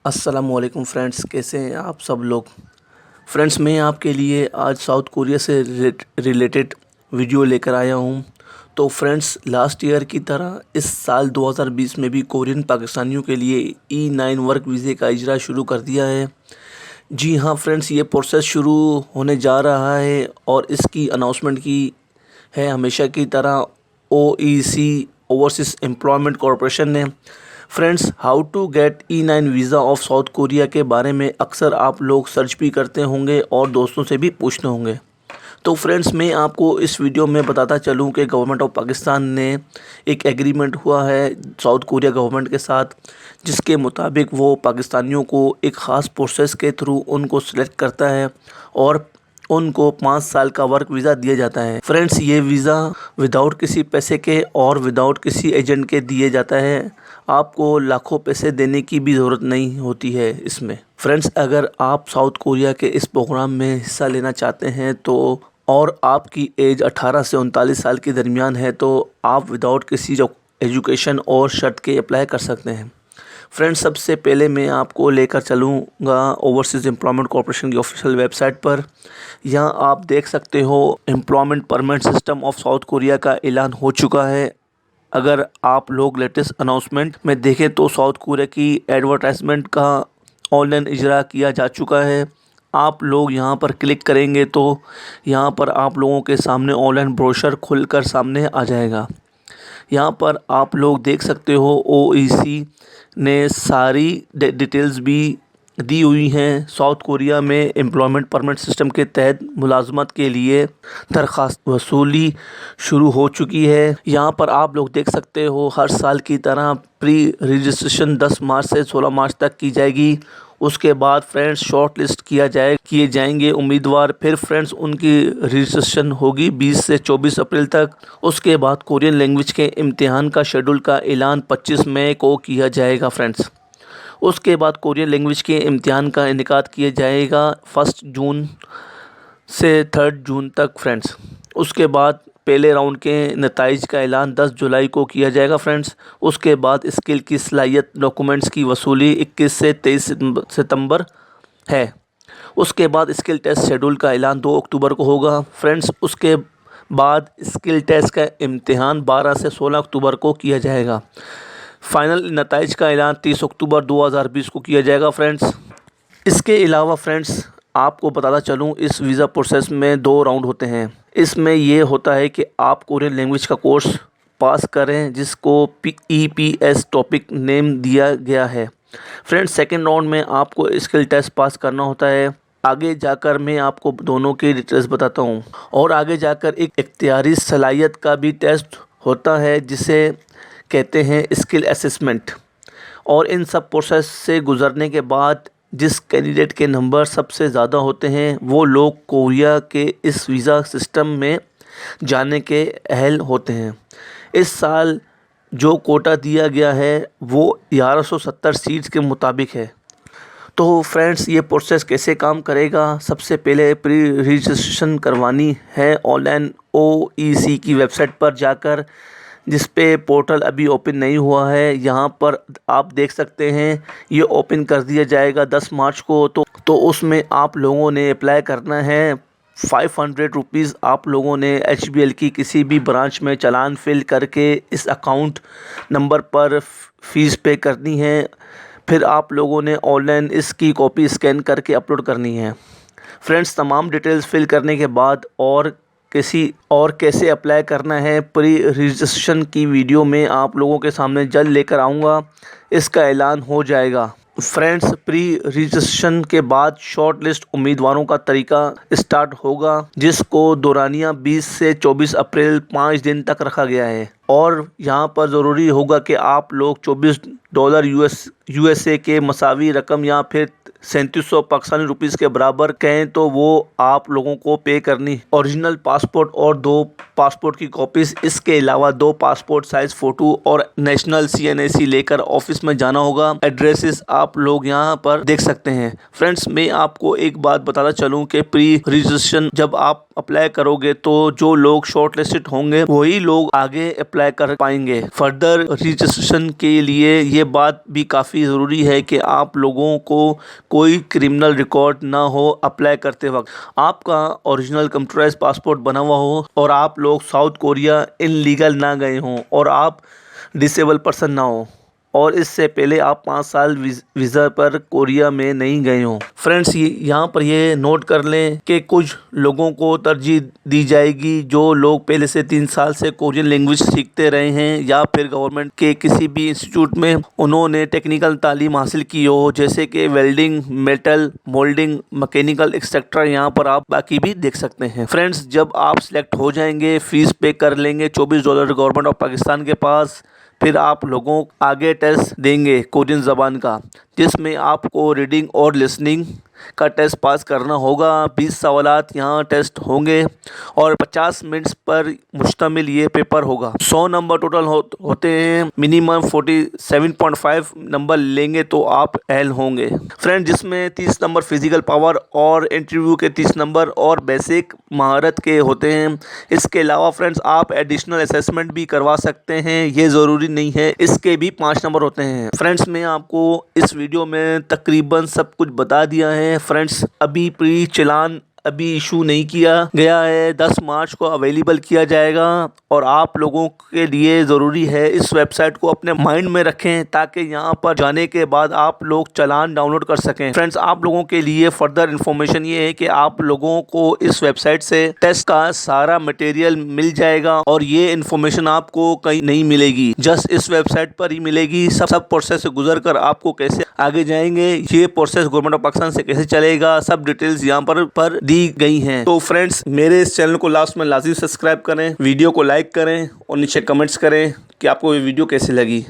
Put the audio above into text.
अस्सलामुअलैकुम फ्रेंड्स, कैसे हैं आप सब लोग। फ्रेंड्स, मैं आपके लिए आज साउथ कोरिया से रिलेटेड वीडियो लेकर आया हूं। तो फ्रेंड्स, लास्ट ईयर की तरह इस साल 2020 में भी कोरियन पाकिस्तानियों के लिए E9 वर्क वीज़े का इजरा शुरू कर दिया है। जी हाँ फ्रेंड्स, ये प्रोसेस शुरू होने जा रहा है और इसकी अनाउंसमेंट की है हमेशा की तरह OEC ओवरसीज़ एम्प्लॉयमेंट कॉरपोरेशन ने। Friends, how to get E9 visa of South Korea के बारे में अक्सर आप लोग सर्च भी करते होंगे और दोस्तों से भी पूछते होंगे। तो फ्रेंड्स, मैं आपको इस वीडियो में बताता चलूं कि गवर्नमेंट ऑफ पाकिस्तान ने एक एग्रीमेंट हुआ है साउथ कोरिया गवर्नमेंट के साथ, जिसके मुताबिक वो पाकिस्तानियों को एक ख़ास प्रोसेस के थ्रू उनको सिलेक्ट करता है और उनको 5 साल का वर्क वीज़ा दिया जाता है। फ्रेंड्स, ये वीज़ा विदाउट किसी पैसे के और विदाउट किसी एजेंट के दिए जाता है। आपको लाखों पैसे देने की भी ज़रूरत नहीं होती है इसमें। फ्रेंड्स, अगर आप साउथ कोरिया के इस प्रोग्राम में हिस्सा लेना चाहते हैं तो और आपकी एज 18 से 39 साल के दरमियान है तो आप विदाउट किसी एजुकेशन और शर्त के अप्लाई कर सकते हैं। फ्रेंड्स, सबसे पहले मैं आपको लेकर चलूँगा ओवरसीज़ एम्प्लॉयमेंट कॉरपोरेशन की ऑफिशियल वेबसाइट पर। यहाँ आप देख सकते हो employment permanent system of South Korea का ऐलान हो चुका है। अगर आप लोग लेटेस्ट अनाउंसमेंट में देखें तो साउथ कोरिया की एडवर्टाइजमेंट का ऑनलाइन इजरा किया जा चुका है। आप लोग यहाँ पर क्लिक करेंगे तो यहाँ पर आप लोगों के सामने ऑनलाइन ब्रोशर खुलकर सामने आ जाएगा। यहाँ पर आप लोग देख सकते हो OEC ने सारी डिटेल्स भी दी हुई हैं। साउथ कोरिया में एम्प्लॉयमेंट परमिट सिस्टम के तहत मुलाजमत के लिए दरख्वास्त वसूली शुरू हो चुकी है। यहाँ पर आप लोग देख सकते हो हर साल की तरह प्री रजिस्ट्रेशन 10 मार्च से 16 मार्च तक की जाएगी। उसके बाद फ्रेंड्स शॉर्ट लिस्ट किए जाएंगे उम्मीदवार। फिर फ्रेंड्स उनकी रजिस्ट्रेशन होगी 20 से 24 अप्रैल तक। उसके बाद कोरियन लैंग्वेज के इम्तिहान का शेड्यूल का ऐलान 25 मई को किया जाएगा। फ्रेंड्स, उसके बाद कोरियन लैंग्वेज के इम्तिहान का इनेकाद किया जाएगा 1 जून से 3 जून तक। फ्रेंड्स, उसके बाद पहले राउंड के नताइज का ऐलान 10 जुलाई को किया जाएगा। फ्रेंड्स, उसके बाद स्किल की सलाहियत डॉक्यूमेंट्स की वसूली 21 से 23 सितंबर है। उसके बाद स्किल टेस्ट शेड्यूल का ऐलान 2 अक्टूबर को होगा। फ्रेंड्स, उसके बाद स्किल टेस्ट का इम्तिहान 12 से 16 अक्टूबर को किया जाएगा। फाइनल नताइज का ऐलान 30 अक्टूबर 2020 को किया जाएगा। फ्रेंड्स, इसके अलावा फ्रेंड्स आपको बताता चलूँ, इस वीज़ा प्रोसेस में 2 राउंड होते हैं। इसमें ये होता है कि आप कोरियन लैंग्वेज का कोर्स पास करें जिसको EPS टॉपिक नेम दिया गया है। फ्रेंड्स, सेकंड राउंड में आपको स्किल टेस्ट पास करना होता है। आगे जाकर मैं आपको दोनों की डिटेल्स बताता हूँ। और आगे जाकर एक इख्तियारी सलाहियत का भी टेस्ट होता है जिसे कहते हैं स्किल असेसमेंट। और इन सब प्रोसेस से गुज़रने के बाद जिस कैंडिडेट के नंबर सबसे ज़्यादा होते हैं वो लोग कोरिया के इस वीज़ा सिस्टम में जाने के अहल होते हैं। इस साल जो कोटा दिया गया है वो 1170 सीट्स के मुताबिक है। तो फ्रेंड्स, ये प्रोसेस कैसे काम करेगा। सबसे पहले प्री रजिस्ट्रेशन करवानी है ऑनलाइन OEC की वेबसाइट पर जाकर, जिस पे पोर्टल अभी ओपन नहीं हुआ है। यहाँ पर आप देख सकते हैं ये ओपन कर दिया जाएगा 10 मार्च को। तो उसमें आप लोगों ने अप्लाई करना है। 500 रुपीज़ आप लोगों ने HBL की किसी भी ब्रांच में चालान फिल करके इस अकाउंट नंबर पर फ़ीस पे करनी है। फिर आप लोगों ने ऑनलाइन इसकी कॉपी स्कैन करके अपलोड करनी है। फ्रेंड्स, तमाम डिटेल्स फिल करने के बाद और कैसे अप्लाई करना है प्री रजिस्ट्रेशन की वीडियो में आप लोगों के सामने जल्द लेकर आऊँगा। इसका ऐलान हो जाएगा। फ्रेंड्स, प्री रजिस्ट्रेशन के बाद शॉर्ट लिस्ट उम्मीदवारों का तरीका स्टार्ट होगा जिसको दौरानिया 20 से 24 अप्रैल 5 दिन तक रखा गया है। और यहाँ पर ज़रूरी होगा कि आप लोग $24 USA के मसावी रकम या फिर 3700 पाकिस्तानी रुपीज़ के बराबर कहें तो वो आप लोगों को पे करनी। ओरिजिनल पासपोर्ट और 2 पासपोर्ट की कॉपीज़, इसके अलावा 2 पासपोर्ट साइज़ फ़ोटो और नेशनल CNAC लेकर ऑफिस में जाना होगा। एड्रेसेस आप लोग यहाँ पर देख सकते हैं। फ्रेंड्स, मैं आपको एक बात बताना चलूँ कि प्री रजिस्ट्रेशन जब आप अप्लाई करोगे तो जो लोग शॉर्ट लिस्टेड होंगे वही लोग आगे अप्लाई कर पाएंगे। फर्दर रजिस्ट्रेशन के लिए ये बात भी काफ़ी ज़रूरी है कि आप लोगों को कोई क्रिमिनल रिकॉर्ड ना हो अप्लाई करते वक्त, आपका ओरिजिनल कंप्यूटराइज पासपोर्ट बना हुआ हो और आप लोग साउथ कोरिया इनलीगल ना गए हों और आप डिसेबल पर्सन ना हो और इससे पहले आप 5 साल वीज़ा पर कोरिया में नहीं गए हों। फ्रेंड्स, यहाँ पर ये नोट कर लें कि कुछ लोगों को तरजीह दी जाएगी जो लोग पहले से 3 साल से कोरियन लैंग्वेज सीखते रहे हैं या फिर गवर्नमेंट के किसी भी इंस्टीट्यूट में उन्होंने टेक्निकल तालीम हासिल की हो, जैसे कि welding, metal moulding, mechanical etcetera. यहाँ पर आप बाकी भी देख सकते हैं। फ्रेंड्स, जब आप सिलेक्ट हो जाएंगे, फ़ीस पे कर लेंगे $24 गवर्नमेंट ऑफ पाकिस्तान के पास, फिर आप लोगों आगे टेस्ट देंगे कोरियन ज़बान का, जिसमें आपको रीडिंग और लिसनिंग का टेस्ट पास करना होगा। 20 सवालात यहाँ टेस्ट होंगे और 50 मिनट्स पर मुश्तमिल ये पेपर होगा। 100 नंबर टोटल होते हैं। मिनिमम 47.5 नंबर लेंगे तो आप एल होंगे फ्रेंड, जिसमें 30 नंबर फिजिकल पावर और इंटरव्यू के 30 नंबर और बेसिक महारत के होते हैं। इसके अलावा फ्रेंड्स, आप एडिशनल असेसमेंट भी करवा सकते हैं, ये ज़रूरी नहीं है। इसके भी 5 नंबर होते हैं। फ्रेंड्स, मैं आपको इस वीडियो में तकरीबन सब कुछ बता दिया है। फ्रेंड्स, अभी प्री चालान अभी इशू नहीं किया गया है, 10 मार्च को अवेलेबल किया जाएगा और आप लोगों के लिए ज़रूरी है इस वेबसाइट को अपने माइंड में रखें ताकि यहाँ पर जाने के बाद आप लोग चालान डाउनलोड कर सकें। फ्रेंड्स, आप लोगों के लिए फर्दर इन्फॉर्मेशन ये है कि आप लोगों को इस वेबसाइट से टेस्ट का सारा मटेरियल मिल जाएगा और ये इन्फॉर्मेशन आपको कहीं नहीं मिलेगी, जस्ट इस वेबसाइट पर ही मिलेगी। सब प्रोसेस से गुजर कर आपको कैसे आगे जाएंगे, ये प्रोसेस गवर्नमेंट ऑफ पाकिस्तान से कैसे चलेगा, सब डिटेल्स यहाँ पर दी गई हैं। तो फ्रेंड्स, मेरे इस चैनल को लास्ट में लाजमी सब्सक्राइब करें, वीडियो को लाइक करें और नीचे कमेंट्स करें कि आपको ये वीडियो कैसी लगी।